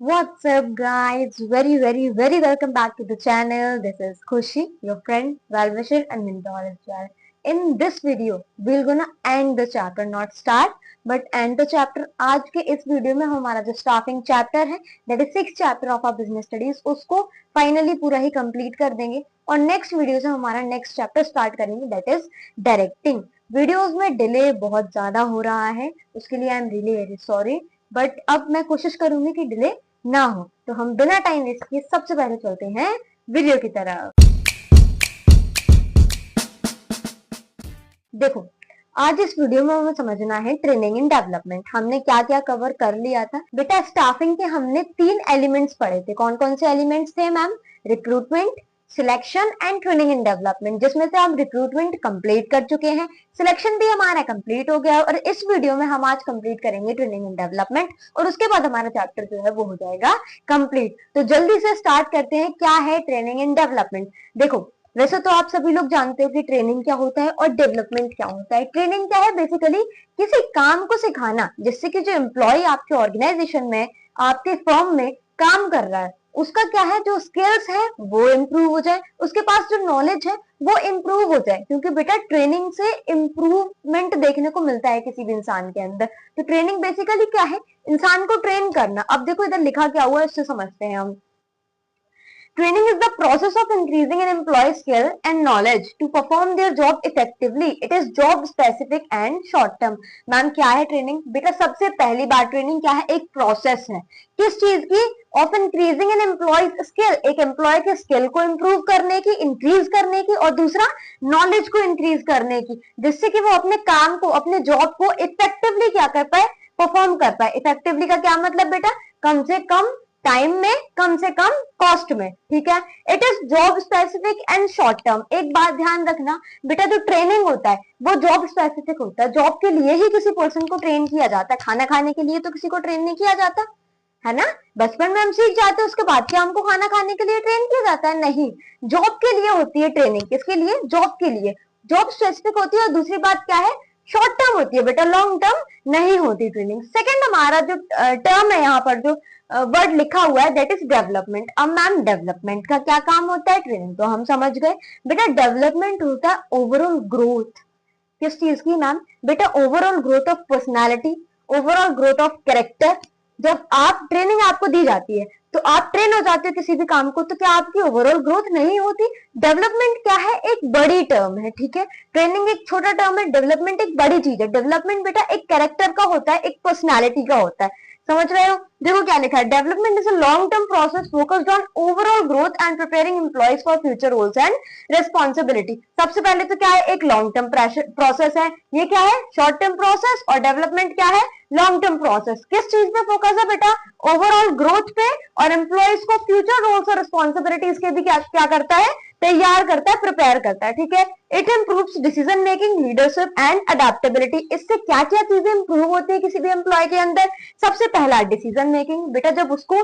What's up, guys? Very welcome back to the channel. This is Khushi, your friend, well-wisher, and mentor as well. In this video, we're gonna end the chapter, not start, but end the chapter. आज के इस video में हमारा जो staffing chapter है, that is 6th chapter of our business studies, उसको finally पूरा ही complete कर देंगे और नेक्स्ट वीडियो से हमारा नेक्स्ट चैप्टर स्टार्ट करेंगे, दैट इज डायरेक्टिंग. वीडियोस में डिले बहुत ज्यादा हो रहा है, उसके लिए I am really very sorry, but अब मैं कोशिश करूंगी कि डिले ना हो. तो हम बिना टाइम वेस्ट किए सबसे पहले चलते हैं वीडियो की तरफ. देखो, आज इस वीडियो में हमें समझना है ट्रेनिंग इन डेवलपमेंट. हमने क्या क्या कवर कर लिया था बेटा. स्टाफिंग के हमने 3 एलिमेंट्स पढ़े थे. कौन कौन से एलिमेंट्स थे ma'am? Recruitment, selection and training in development, जिसमें से हम रिक्रूटमेंट कंप्लीट कर चुके हैं, सिलेक्शन भी हमारा कंप्लीट हो गया है और इस वीडियो में हम आज कंप्लीट करेंगे ट्रेनिंग इन डेवलपमेंट और उसके बाद हमारा चैप्टर जो है वो हो जाएगा कंप्लीट. तो जल्दी से स्टार्ट करते हैं. क्या है ट्रेनिंग इन डेवलपमेंट? देखो, वैसे तो आप सभी लोग जानते हो कि ट्रेनिंग क्या होता है और डेवलपमेंट क्या होता है. ट्रेनिंग क्या है? बेसिकली किसी काम को सिखाना, जिससे कि जो एम्प्लॉय आपके ऑर्गेनाइजेशन में, आपके फर्म में काम कर रहा है, उसका क्या है, जो स्किल्स है वो इम्प्रूव हो जाए, उसके पास जो नॉलेज है वो इम्प्रूव हो जाए. क्योंकि बेटा ट्रेनिंग से इम्प्रूवमेंट देखने को मिलता है किसी भी इंसान के अंदर. तो ट्रेनिंग बेसिकली क्या है? इंसान को ट्रेन करना. अब देखो इधर लिखा क्या हुआ है, इससे समझते हैं हम. Training is the process of increasing an employee's skill and knowledge to perform their job effectively. It is job specific and short term. Ma'am क्या है ट्रेनिंग? बेटा सबसे पहली बार ट्रेनिंग क्या है? एक प्रोसेस है. किस चीज की? Of increasing an employee's skill. एक एम्प्लॉय के स्किल को इंप्रूव करने की, इंक्रीज करने की, और दूसरा नॉलेज को इंक्रीज करने की, जिससे कि वो अपने काम को, अपने जॉब को इफेक्टिवली क्या कर पाए? परफॉर्म कर पाए. इफेक्टिवली का क्या मतलब बेटा? कम से कम टाइम में, कम से कम कॉस्ट में. ठीक है. It is job specific and short term. एक बात ध्यान रखना बेटा, जो ट्रेनिंग होता है वो जॉब स्पेसिफिक होता है. जॉब के लिए ही किसी पर्सन को ट्रेन किया जाता है. खाना खाने के लिए तो किसी को ट्रेन नहीं किया जाता है ना. बचपन में हम सीख जाते हैं, उसके बाद क्या हमको खाना खाने के लिए ट्रेन किया जाता है? नहीं. जॉब के लिए होती है ट्रेनिंग. किसके लिए? जॉब के लिए. जॉब स्पेसिफिक होती है. और दूसरी बात क्या है? शॉर्ट टर्म होती है बेटा, लॉन्ग टर्म नहीं होती ट्रेनिंग. सेकंड हमारा जो टर्म है, यहाँ पर जो वर्ड लिखा हुआ है, दैट इज डेवलपमेंट. अब मैम डेवलपमेंट का क्या काम होता है? ट्रेनिंग तो हम समझ गए बेटा. डेवलपमेंट होता है ओवरऑल ग्रोथ. किस चीज की मैम? बेटा overall growth of personality, overall growth of character. जब आप ट्रेनिंग आपको दी जाती है तो आप ट्रेन हो जाते हो किसी भी काम को, तो क्या आपकी ओवरऑल ग्रोथ नहीं होती? डेवलपमेंट क्या है? एक बड़ी टर्म है. ठीक है. ट्रेनिंग एक छोटा टर्म है, डेवलपमेंट एक बड़ी चीज है. डेवलपमेंट बेटा एक कैरेक्टर का होता है, एक पर्सनैलिटी का होता है. समझ रहे हो? देखो क्या लिखा है. Development is a long term process focused on overall growth and preparing employees for future roles and responsibility. सबसे पहले तो क्या है? एक लॉन्ग टर्म प्रोसेस है. ये क्या है? Short term process. और डेवलपमेंट क्या है? Long term process. किस चीज पे फोकस है बेटा? ओवरऑल ग्रोथ पे. और एम्प्लॉयज को फ्यूचर रोल्स और रिस्पॉन्सिबिलिटीज के भी क्या करता है? तैयार करता है, प्रिपेयर करता है. ठीक है. It improves decision making, leadership and adaptability. इससे क्या क्या चीजें इंप्रूव होती है किसी भी एम्प्लॉय के अंदर? सबसे पहला डिसीजन मेकिंग. बेटा जब उसको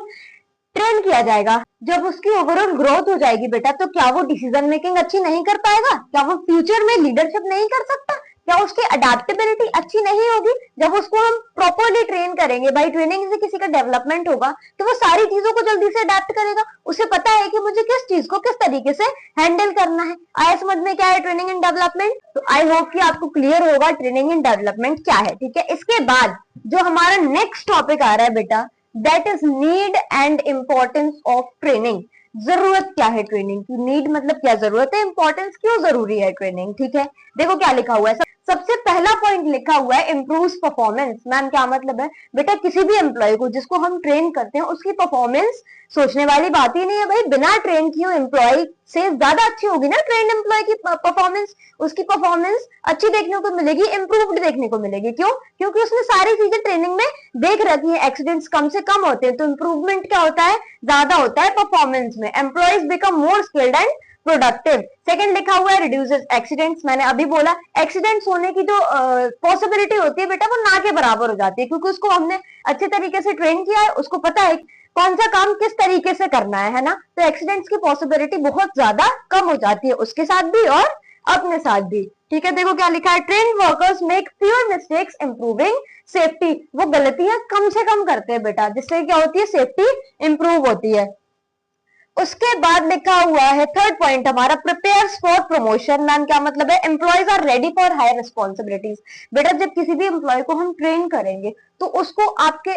ट्रेन किया जाएगा, जब उसकी ओवरऑल ग्रोथ हो जाएगी बेटा, तो क्या वो डिसीजन मेकिंग अच्छी नहीं कर पाएगा? क्या वो फ्यूचर में लीडरशिप नहीं कर सकता? क्या उसकी अडेप्टेबिलिटी अच्छी नहीं होगी? जब उसको हम प्रॉपरली ट्रेन करेंगे, भाई ट्रेनिंग से किसी का डेवलपमेंट होगा तो वो सारी चीजों को जल्दी से अडेप्ट करेगा. उसे पता है कि मुझे किस चीज को किस तरीके से हैंडल करना है. आया समझ में क्या है ट्रेनिंग इन डेवलपमेंट? तो आई होप कि आपको क्लियर होगा ट्रेनिंग इन डेवलपमेंट क्या है. ठीक है. इसके बाद जो हमारा नेक्स्ट टॉपिक आ रहा है बेटा, that is need and importance of training. जरूरत क्या है ट्रेनिंग की? नीड मतलब क्या जरूरत है, इंपॉर्टेंस क्यों जरूरी है ट्रेनिंग. ठीक है. देखो क्या लिखा हुआ है. सबसे पहला पॉइंट लिखा हुआ है इम्प्रूव्स परफॉर्मेंस. मैम क्या मतलब है? बेटा किसी भी एम्प्लॉय को जिसको हम ट्रेन करते हैं उसकी परफॉर्मेंस सोचने वाली बात ही नहीं है भाई. बिना ट्रेन किए एम्प्लॉय से ज्यादा अच्छी होगी ना ट्रेन एम्प्लॉय की परफॉर्मेंस. उसकी परफॉर्मेंस अच्छी देखने को मिलेगी, इंप्रूव्ड देखने को मिलेगी. क्यों? क्योंकि उसने सारी चीजें ट्रेनिंग में देख रखी है. एक्सीडेंट्स कम से कम होते हैं, तो इंप्रूवमेंट क्या होता है? ज्यादा होता है परफॉर्मेंस में. Employees become more skilled and productive. Second लिखा हुआ है रिड्यूसेस एक्सीडेंट्स. मैंने अभी बोला एक्सीडेंट्स होने की जो पॉसिबिलिटी होती है बेटा वो ना के बराबर हो जाती है, क्योंकि उसको हमने अच्छे तरीके से ट्रेन किया है, उसको पता है कौन सा काम किस तरीके से करना है ना. तो एक्सीडेंट्स की पॉसिबिलिटी बहुत ज्यादा कम हो जाती है, उसके साथ भी और अपने साथ भी. ठीक है. देखो क्या लिखा है. Train workers make fewer mistakes improving safety. वो गलतियां कम से कम करते हैं बेटा, जिससे क्या होती है? सेफ्टी इंप्रूव होती है। उसके बाद लिखा हुआ है थर्ड पॉइंट हमारा, प्रिपेयर्स फॉर प्रमोशन। मैम क्या मतलब है, employees are ready for higher responsibilities. बेटा जब किसी भी एम्प्लॉय को हम ट्रेन करेंगे तो उसको आपके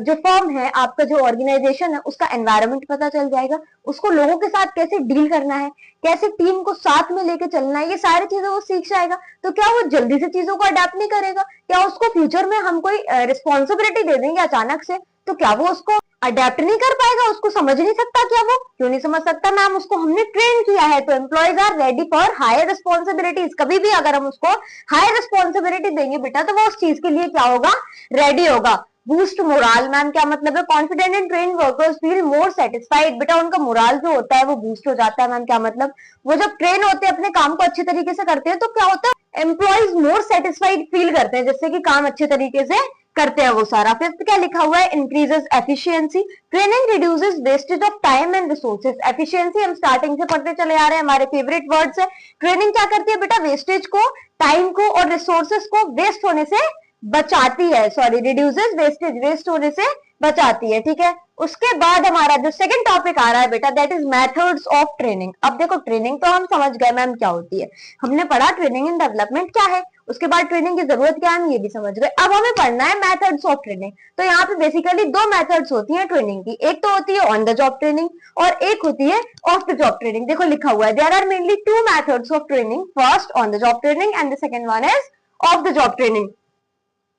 जो फर्म है, आपका जो ऑर्गेनाइजेशन है, उसका एनवायरनमेंट पता चल जाएगा, उसको लोगों के साथ कैसे डील करना है, कैसे टीम को साथ में लेके चलना है, ये सारी चीजें वो सीख जाएगा। तो क्या वो जल्दी से चीजों को अडेप्ट नहीं करेगा? क्या उसको फ्यूचर में हम कोई रिस्पॉन्सिबिलिटी दे देंगे अचानक से, तो क्या वो उसको अडेप्ट नहीं कर पाएगा? उसको समझ नहीं सकता? क्या वो क्यों नहीं समझ सकता? मैम उसको हमने ट्रेन किया है। तो employees are ready for higher responsibilities. कभी भी अगर हम उसको हायर रिस्पॉन्सिबिलिटी देंगे बेटा, तो वो उस चीज के लिए क्या होगा, रेडी होगा। Boost morale. मैम क्या मतलब है, confident and train workers feel more satisfied. बेटा उनका मोराल जो होता है वो बूस्ट हो जाता है। मैम क्या मतलब, वो जब ट्रेन होते हैं, अपने काम को अच्छे तरीके से करते हैं, तो क्या होता है, एम्प्लॉयज मोर सेटिस्फाइड फील करते हैं, जिससे कि काम अच्छे तरीके से करते हैं वो सारा। फिफ्थ क्या लिखा हुआ है, increases efficiency. Training reduces wastage of time and resources. Efficiency हम स्टार्टिंग से पढ़ते चले आ रहे हैं, हमारे फेवरेट वर्ड्स है। ट्रेनिंग क्या करती है बेटा, वेस्टेज को, टाइम को और रिसोर्सेज को वेस्ट होने से बचाती है। सॉरी, रिड्यूसेस वेस्टेज, वेस्ट होने से बचाती है। ठीक है, उसके बाद हमारा जो सेकंड टॉपिक आ रहा है बेटा, that is methods of training. अब देखो ट्रेनिंग तो हम समझ गए मैम क्या होती है, हमने पढ़ा ट्रेनिंग इन डेवलपमेंट क्या है, उसके बाद ट्रेनिंग की जरूरत क्या है हम ये भी समझ गए। अब हमें पढ़ना है मेथड्स ऑफ ट्रेनिंग। तो यहाँ पे बेसिकली दो मेथड्स होती है ट्रेनिंग की, एक तो होती है ऑन द जॉब ट्रेनिंग और एक होती है ऑफ द जॉब ट्रेनिंग। देखो लिखा हुआ है, there are mainly two methods of training, first on the job training and the second one is off the job training.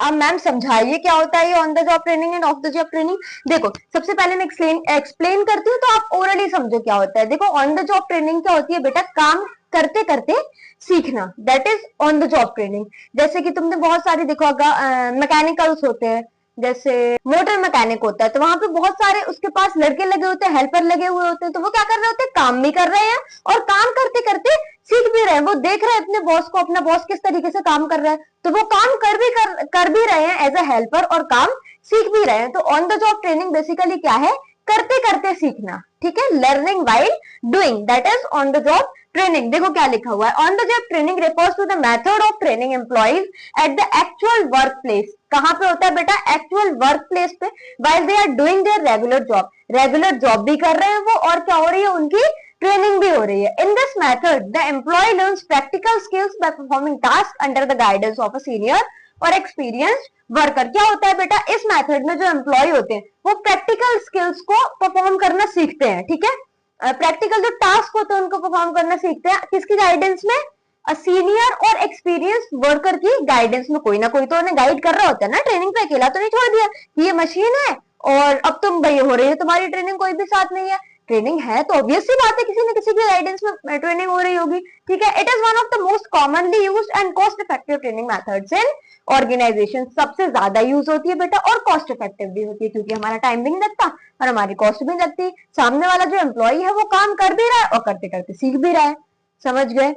अब मैम समझाइए क्या होता है ये on the job training and off the job training. देखो सबसे पहले मैं एक्सप्लेन करती हूँ, तो आप ओरली समझो क्या होता है। देखो ऑन द जॉब ट्रेनिंग क्या होती है बेटा, काम करते करते सीखना, that is on the job training. जैसे कि तुमने बहुत सारी देखो अगर मैकेनिकल्स होते हैं, जैसे मोटर मैकेनिक होता है, तो वहां पे बहुत सारे उसके पास लड़के लगे होते हैं, हेल्पर लगे हुए होते हैं, तो वो क्या कर रहे होते हैं, काम भी कर रहे हैं और काम करते करते सीख भी रहे हैं। वो देख रहे हैं अपने बॉस को, अपना बॉस किस तरीके से काम कर रहा है, तो वो काम कर भी रहे हैं एज ए हेल्पर और काम सीख भी रहे हैं। तो on the job training basically क्या है, करते करते सीखना। ठीक है, learning while doing, that is on the job training. देखो क्या लिखा हुआ है, on the job training refers to the method of training employees at the actual work place. कहां पे होता है बेटा, एक्चुअल वर्क प्लेस पे, while they are doing their regular job। Regular job भी कर रहे हैं वो, और क्या हो रही है, उनकी ट्रेनिंग भी हो रही है। In this method the employee learns practical skills by performing task under the guidance of a senior और एक्सपीरियंस्ड वर्कर। क्या होता है बेटा, इस मेथड में जो एम्प्लॉय होते हैं वो प्रैक्टिकल स्किल्स को परफॉर्म करना सीखते हैं। ठीक है, प्रैक्टिकल जो टास्क होते हैं उनको परफॉर्म करना सीखते हैं, किसकी गाइडेंस में, सीनियर और एक्सपीरियंस वर्कर की गाइडेंस में। कोई ना कोई तो उन्हें गाइड कर रहा होता है ना ट्रेनिंग पे, अकेला तो नहीं छोड़ दिया कि ये मशीन है और अब तुम भाई हो रही है तुम्हारी ट्रेनिंग, कोई भी साथ नहीं है। ट्रेनिंग है तो ऑब्वियस सी बात है किसी न किसी की गाइडेंस में ट्रेनिंग हो रही होगी। ठीक है, it is one of the most commonly used and cost effective training methods in organisation. सबसे ज्यादा यूज होती है बेटा और कॉस्ट इफेक्टिव भी होती है, क्योंकि हमारा टाइम भी नहीं लगता और हमारी कॉस्ट भी नहीं लगती। सामने वाला जो एम्प्लॉय है वो काम कर भी रहा है और करते करते सीख भी रहा है। समझ गए।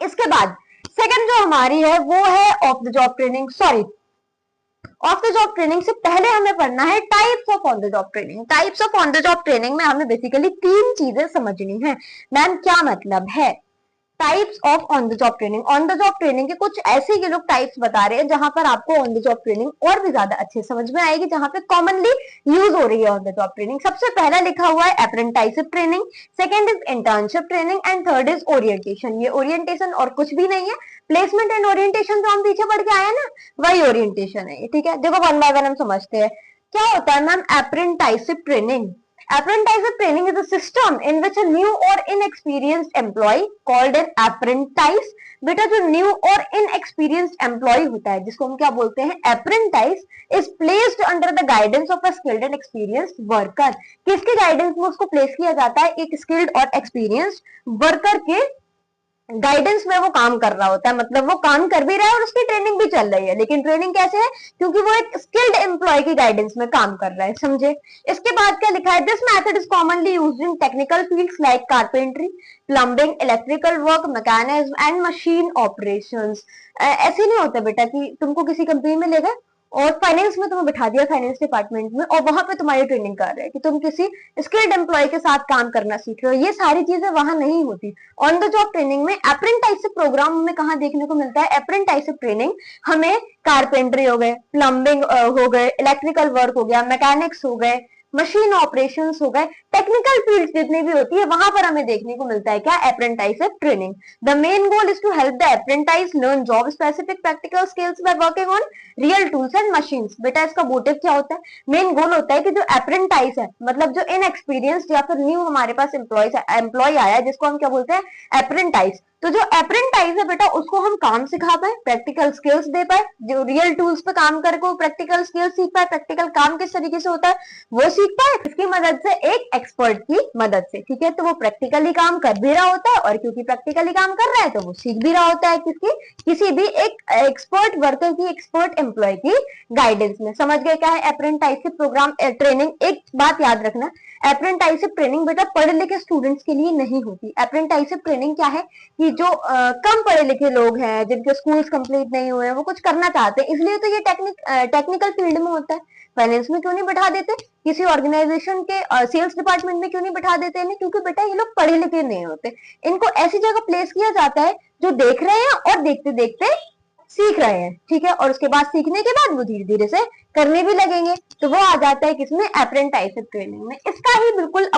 इसके बाद सेकंड जो हमारी है वो है of the job training. Sorry, of the job training से पहले हमें पढ़ना है types of on the job training. Types of on the job training में हमें बेसिकली तीन चीजें समझनी है। मैम क्या मतलब है types of on the job training? On the job training के कुछ ऐसे ये लोग टाइप्स बता रहे हैं जहां पर आपको ऑन द जॉब ट्रेनिंग और भी ज्यादा अच्छे समझ में आएगी, जहां पे कॉमनली यूज हो रही है ऑन द जॉब ट्रेनिंग। सबसे पहला लिखा हुआ है apprenticeship training, second is internship training and third is orientation. ये ओरिएंटेशन और कुछ भी नहीं है, प्लेसमेंट एंड ओरिएंटेशन जो हम पीछे पढ़ के आए ना, वही ओरिएंटेशन है। ठीक है, देखो वन बाय वन हम समझते हैं क्या होता है। Ma'am apprenticeship training, apprenticeship training is a system in which a new or inexperienced employee called an apprentice। बेटा जो न्यू और इनएक्सपीरियंस्ड एम्प्लॉय होता है जिसको हम क्या बोलते हैं, apprentice, is placed under the guidance of a skilled and experienced worker. किसके गाइडेंस में उसको प्लेस किया जाता है, एक स्किल्ड और एक्सपीरियंस्ड वर्कर के गाइडेंस में वो काम कर रहा होता है। मतलब वो काम कर भी रहा है और उसकी ट्रेनिंग भी चल रही है, लेकिन ट्रेनिंग कैसे है, क्योंकि वो एक स्किल्ड एम्प्लॉय की गाइडेंस में काम कर रहा है। समझे। इसके बाद क्या लिखा है, this method is commonly used in technical fields like carpentry, plumbing, electrical work, mechanism and machine operations. ऐसे नहीं होता बेटा कि तुमको किसी कंपनी में ले गए और फाइनेंस में तुम्हें बिठा दिया, फाइनेंस डिपार्टमेंट में, और वहां पे तुम्हारी ट्रेनिंग कर रहे हैं कि तुम किसी स्किल्ड एम्प्लॉय के साथ काम करना सीख रहे हो। ये सारी चीजें वहां नहीं होती। ऑन द जॉब ट्रेनिंग में अप्रेंटिसशिप प्रोग्राम में कहाँ देखने को मिलता है, अप्रेंटिसशिप ट्रेनिंग हमें कारपेंट्री हो गए, प्लम्बिंग हो गए, इलेक्ट्रिकल वर्क हो गया, मैकेनिक्स हो गए, मशीन ऑपरेशंस हो गए, टेक्निकल फील्ड जितनी भी होती है वहां पर हमें देखने को मिलता है क्या, apprenticeship training. The main goal is to help the apprentice learn job specific practical skills by working on real tools and machines. बेटा इसका मोटिव क्या होता है, मेन गोल होता है कि जो अप्रेंटाइज है, मतलब जो इनएक्सपीरियंस्ड या फिर न्यू हमारे पास एम्प्लॉय आया है, जिसको हम क्या बोलते हैं अप्रेंटाइज, तो जो अप्रेंटाइज है बेटा उसको हम काम सिखा पाए, प्रैक्टिकल स्किल्स दे पाए, जो रियल टूल्स पे काम करके वो प्रैक्टिकल स्किल्स सीख पाए, प्रैक्टिकल काम किस तरीके से होता है वो सीख पाए, इसकी मदद से, एक एक्सपर्ट की मदद से, ठीक है। तो वो प्रैक्टिकली काम कर भी रहा होता है, और क्योंकि प्रैक्टिकली काम कर रहा है तो वो सीख भी रहा होता है किसकी, किसी भी एक एक्सपर्ट वर्कर की, एक्सपर्ट एम्प्लॉय की गाइडेंस में। समझ गए क्या है अप्रेंटिसशिप प्रोग्राम ट्रेनिंग। एक बात याद रखना, अप्रेंटिसशिप ट्रेनिंग बेटा पढ़े लिखे स्टूडेंट्स के लिए नहीं होती। अप्रेंटिसशिप ट्रेनिंग क्या है कि जो कम पढ़े लिखे लोग हैं, जिनके स्कूल्स कंप्लीट नहीं हुए हैं, वो कुछ करना चाहते हैं, इसलिए तो ये टेक्निकल फील्ड में होता है। फाइनेंस में क्यों नहीं बैठा देते, किसी ऑर्गेनाइजेशन के सेल्स डिपार्टमेंट में क्यों नहीं बैठा देते इन्हें, क्योंकि बेटा ये लोग पढ़े लिखे नहीं होते। इनको ऐसी जगह प्लेस किया जाता है जो देख रहे हैं और देखते देखते सीख रहे हैं, ठीक है, और उसके बाद सीखने के बाद वो धीरे धीरे से करने भी लगेंगे, तो वो आ जाता है किसमें, अप्रेंटिसशिप ट्रेनिंग में। इसका ही बिल्कुल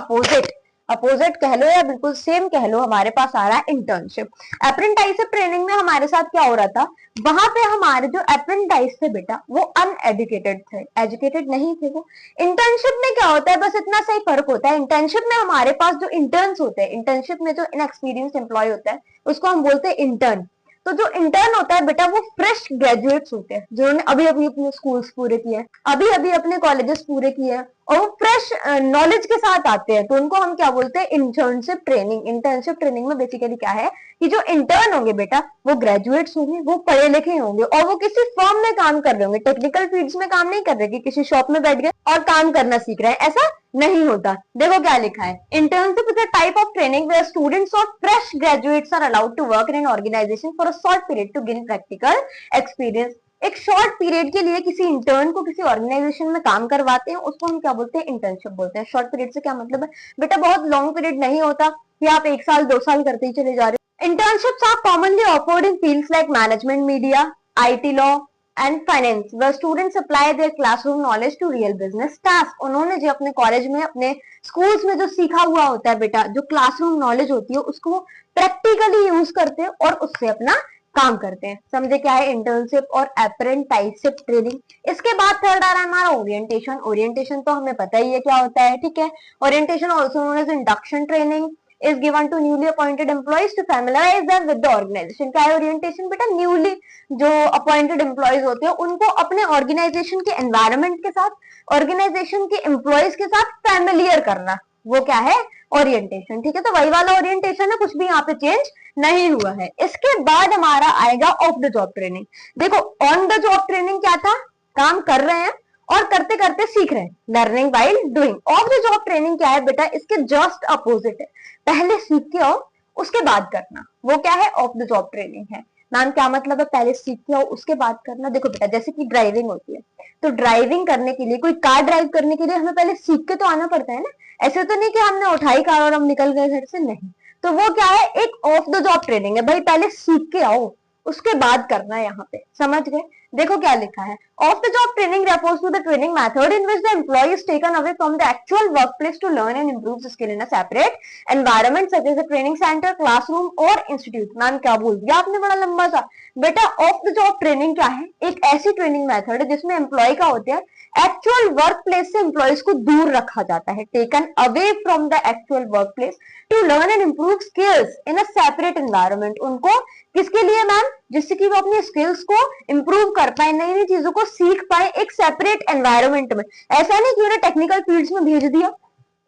अपोजिट कह लो या बिल्कुल सेम कह लो, हमारे पास आ रहा है इंटर्नशिप। अप्रेंटिसशिप ट्रेनिंग में हमारे साथ क्या हो रहा था, वहां पे हमारे जो अप्रेंटाइज थे बेटा वो अनएजुकेटेड थे, एजुकेटेड नहीं थे वो। इंटर्नशिप में क्या होता है, बस इतना सा ही फर्क होता है। इंटर्नशिप में हमारे पास जो इंटर्न्स होते हैं, इंटर्नशिप में जो इनएक्सपीरियंस एम्प्लॉय होता है उसको हम बोलते हैं इंटर्न। तो जो इंटर्न होता है बेटा वो फ्रेश ग्रेजुएट्स होते हैं, जिन्होंने अभी अभी अपने स्कूल्स पूरे किए हैं, अभी अभी अपने कॉलेजेस पूरे किए हैं, और वो फ्रेश नॉलेज के साथ आते हैं, तो उनको हम क्या बोलते हैं, इंटर्नशिप ट्रेनिंग। इंटर्नशिप ट्रेनिंग में बेसिकली क्या है कि जो इंटर्न होंगे बेटा वो ग्रेजुएट्स होंगे, वो पढ़े लिखे होंगे, और वो किसी फर्म में काम कर रहे होंगे, टेक्निकल फील्ड्स में काम नहीं कर रहे कि किसी शॉप में बैठ गए और काम करना सीख रहे हैं, ऐसा नहीं होता। देखो क्या लिखा है, internship is a type of training where students और fresh graduates are allowed to work in an organization for a short period to gain practical experience. एक शॉर्ट पीरियड के लिए किसी इंटर्न को किसी ऑर्गेनाइजेशन में काम करवाते हैं, उसको हम क्या बोलते हैं, इंटर्नशिप बोलते हैं। शॉर्ट पीरियड से क्या मतलब है बेटा, बहुत लॉन्ग पीरियड नहीं होता कि आप 1 साल 2 साल करते ही चले जा रहे हो। Internships are commonly offered in fields like management, media, IT law and finance, where students apply their classroom knowledge to real business tasks। उन्होंने जो अपने कॉलेज में, अपने स्कूल्स में जो सीखा हुआ होता है बेटा, जो क्लासरूम नॉलेज होती है, उसको प्रैक्टिकली यूज करते हैं और उससे अपना काम करते हैं। समझे क्या है इंटर्नशिप और अप्रेंटिसशिप ट्रेनिंग। इसके बाद थर्ड आ रहा है हमारा ओरिएंटेशन। ओरिएंटेशन तो हमें पता ही है क्या होता है, ठीक है। Orientation also known as induction training is given to newly appointed employees to familiarize them with the organization। क्या है ओरिएंटेशन बेटा, न्यूली जो अपॉइंटेड एम्प्लॉयज होते हैं उनको अपने ऑर्गेनाइजेशन के एनवायरनमेंट के साथ, ऑर्गेनाइजेशन के एम्प्लॉयज के साथ फैमिलियर करना, वो क्या है ओरिएंटेशन, ठीक है। तो वही वाला ओरिएंटेशन है, कुछ भी यहाँ पे चेंज नहीं हुआ है। इसके बाद हमारा आएगा ऑफ द जॉब ट्रेनिंग। देखो ऑन द जॉब ट्रेनिंग क्या था, काम कर रहे हैं और करते करते सीख रहे हैं, learning while doing. Of the job training क्या है बेटा, इसके जस्ट अपोजिट है, पहले सीख के आओ उसके बाद करना, वो क्या है, ऑफ द जॉब ट्रेनिंग है। मैम क्या मतलब है पहले सीख के आओ उसके बाद करना। देखो बेटा जैसे कि ड्राइविंग होती है, तो ड्राइविंग करने के लिए, कोई कार ड्राइव करने के लिए हमें पहले सीख के तो आना पड़ता है ना, ऐसे तो नहीं कि हमने उठाई कार और हम निकल गए घर से, नहीं। तो वो क्या है, एक ऑफ द जॉब ट्रेनिंग है भाई, पहले सीख के आओ उसके बाद करना है यहाँ पे, समझ गए। देखो क्या लिखा है, of the job training refers to the training method in which the employee is taken away from the actual workplace to learn and improve the skill in a separate environment such as a training center, classroom और institute। Ma'am क्या बोल दिया आपने बड़ा लंबा सा। बेटा of the job training क्या है, एक ऐसी ट्रेनिंग मेथड है जिसमें एम्प्लॉय का होता है एक्चुअल वर्क प्लेस से एम्प्लॉयज को दूर रखा जाता है, taken away from the actual work place to learn and improve skills in a separate environment. उनको किसके लिए मैम, जिससे कि वो अपने स्किल्स को इंप्रूव कर पाए, नई नई चीजों को सीख पाए एक सेपरेट एनवायरनमेंट में। ऐसा नहीं कि उन्हें टेक्निकल फील्ड्स में भेज दिया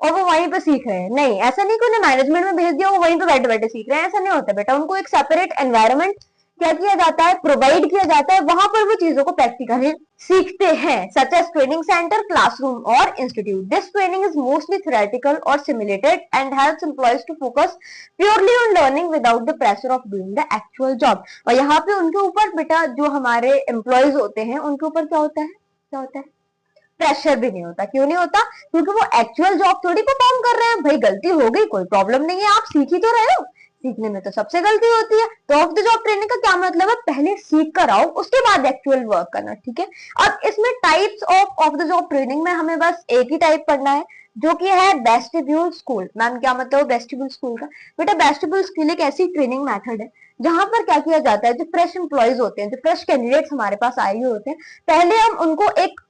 और वो वहीं पे सीख रहे हैं, नहीं। ऐसा नहीं कि उन्हें मैनेजमेंट में भेज दिया वो वहीं पे बैठे बैठे सीख रहे हैं, ऐसा नहीं होता बेटा। उनको एक सेपरेट एनवायरनमेंट क्या किया जाता है, प्रोवाइड किया जाता है, वहां पर वो चीजों को प्रैक्टिकली सीखते हैं, such as training centre, classroom और institute. This training is mostly theoretical और simulated and helps employees to focus purely on learning without the pressure of doing the actual job. और यहाँ पे उनके ऊपर बेटा जो हमारे एम्प्लॉयज होते हैं उनके ऊपर क्या होता है, क्या होता है, प्रेशर भी नहीं होता। क्यों नहीं होता, क्योंकि वो एक्चुअल जॉब थोड़ी परफॉर्म कर रहे हैं। भाई गलती हो गई कोई प्रॉब्लम नहीं है, आप सीख ही तो रहे हो, सीखने में तो सबसे गलती होती है। तो ऑफ द जॉब ट्रेनिंग का क्या मतलब है, पहले सीख कर आओ उसके बाद एक्चुअल वर्क करना, ठीक है। अब इसमें types of the job training में हमें बस एक ही टाइप पढ़ना है, जो कि है वेस्टिब्यूल स्कूल। मैम क्या मतलब वेस्टिब्यूल स्कूल का, बेटा वेस्टिब्यूल स्कूल एक ऐसी ट्रेनिंग मेथड है जहां पर क्या किया जाता है, जो फ्रेश एम्प्लॉयज होते हैं, जो फ्रेश कैंडिडेट्स हमारे पास आए हुए होते हैं, पहले हम उनको एक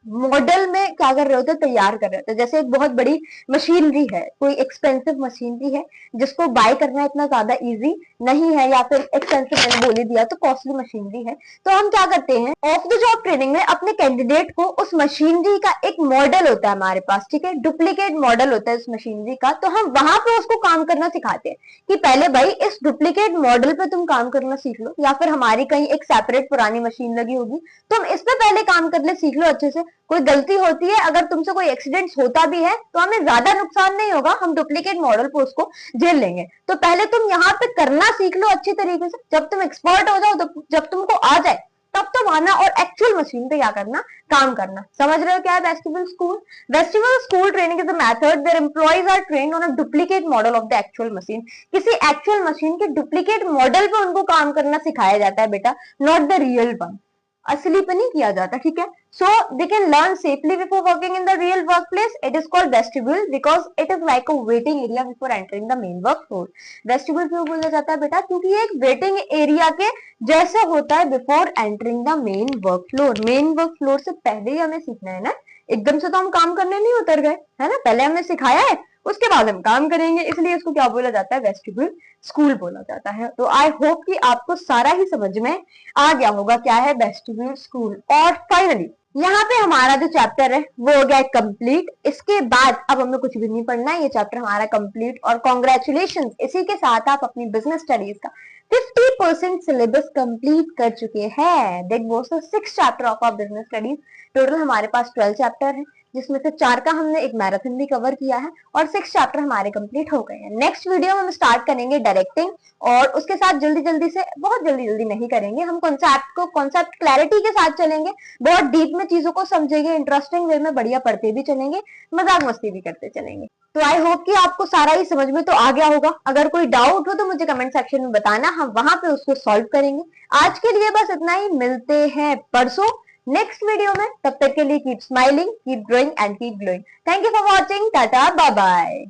मॉडल में क्या कर रहे होते हैं, तैयार कर रहे होते हैं। जैसे एक बहुत बड़ी मशीनरी है, कोई एक्सपेंसिव मशीनरी है जिसको बाय करना इतना ज्यादा इजी नहीं है, या फिर एक्सपेंसिव मैंने बोल ही दिया तो कॉस्टली मशीनरी है, तो हम क्या करते हैं ऑफ द जॉब ट्रेनिंग में अपने कैंडिडेट को उस मशीनरी का एक मॉडल होता है हमारे पास, ठीक है, डुप्लीकेट मॉडल होता है उस मशीनरी का, तो हम वहां पे उसको काम करना सिखाते हैं कि पहले भाई इस डुप्लीकेट मॉडल पे तुम काम करना सीख लो, या फिर हमारी कहीं एक सेपरेट पुरानी मशीन लगी होगी, तुम इस पे पहले काम कर ले, सीख लो अच्छे से। कोई गलती होती है, अगर तुमसे कोई एक्सीडेंट होता भी है तो हमें ज्यादा नुकसान नहीं होगा, हम डुप्लीकेट मॉडल पे उसको झेल लेंगे। तो पहले तुम यहाँ पे करना सीख लो अच्छी तरीके से, जब तुम एक्सपर्ट हो जाओ, तो जब तुमको आ जाए तब तुम आना और एक्चुअल मशीन पे क्या करना, काम करना। समझ रहे हो क्या है vestibule school? Vestibule school training is a method where employees are trained on a duplicate model of the actual machine. किसी एक्चुअल मशीन के डुप्लीकेट मॉडल पे उनको काम करना सिखाया जाता है बेटा, नॉट द रियल वन, असली पे नहीं किया जाता, ठीक है। So they can learn safely before working in the real workplace. It is called vestibule because it is like a waiting area before entering the main work floor. Vestibule क्यों बोला जाता है बेटा, क्योंकि ये एक वेटिंग एरिया के जैसे होता है before entering the main work floor. Main work floor से पहले ही हमें सीखना है ना, एकदम से तो हम काम करने नहीं उतर गए, है ना, पहले हमने सिखाया है उसके बाद हम काम करेंगे, इसलिए इसको क्या बोला जाता है, वेस्टिब्यूल स्कूल बोला जाता है। तो आई होप कि आपको सारा ही समझ में आ गया होगा क्या है वेस्टिब्यूल स्कूल। और फाइनली यहाँ पे हमारा जो चैप्टर है वो हो गया कंप्लीट। इसके बाद अब हमें कुछ भी नहीं पढ़ना है, ये चैप्टर हमारा कंप्लीट, और कॉन्ग्रेचुलेशन, इसी के साथ आप अपनी बिजनेस स्टडीज का 50% सिलेबस कंप्लीट कर चुके हैं। That was the 6th chapter of our business studies. Total हमारे पास 12 चैप्टर है, जिसमें से 4 का हमने एक मैराथन भी कवर किया है, और 6 चैप्टर हमारे कंप्लीट हो गए हैं। नेक्स्ट वीडियो में हम स्टार्ट करेंगे डायरेक्टिंग, और उसके साथ जल्दी जल्दी से, बहुत जल्दी जल्दी नहीं करेंगे, हम कॉन्सेप्ट क्लैरिटी के साथ चलेंगे, बहुत डीप में चीजों को समझेंगे, इंटरेस्टिंग वे में बढ़िया पढ़ते भी चलेंगे, मजाक मस्ती भी करते चलेंगे। तो आई होप कि आपको सारा ही समझ में तो आ गया होगा। अगर कोई डाउट हो तो मुझे कमेंट सेक्शन में बताना, हम वहां पे उसको सॉल्व करेंगे। आज के लिए बस इतना ही, मिलते हैं परसों नेक्स्ट वीडियो में। तब तक के लिए keep smiling, keep growing and keep glowing. Thank you for watching, tata bye bye.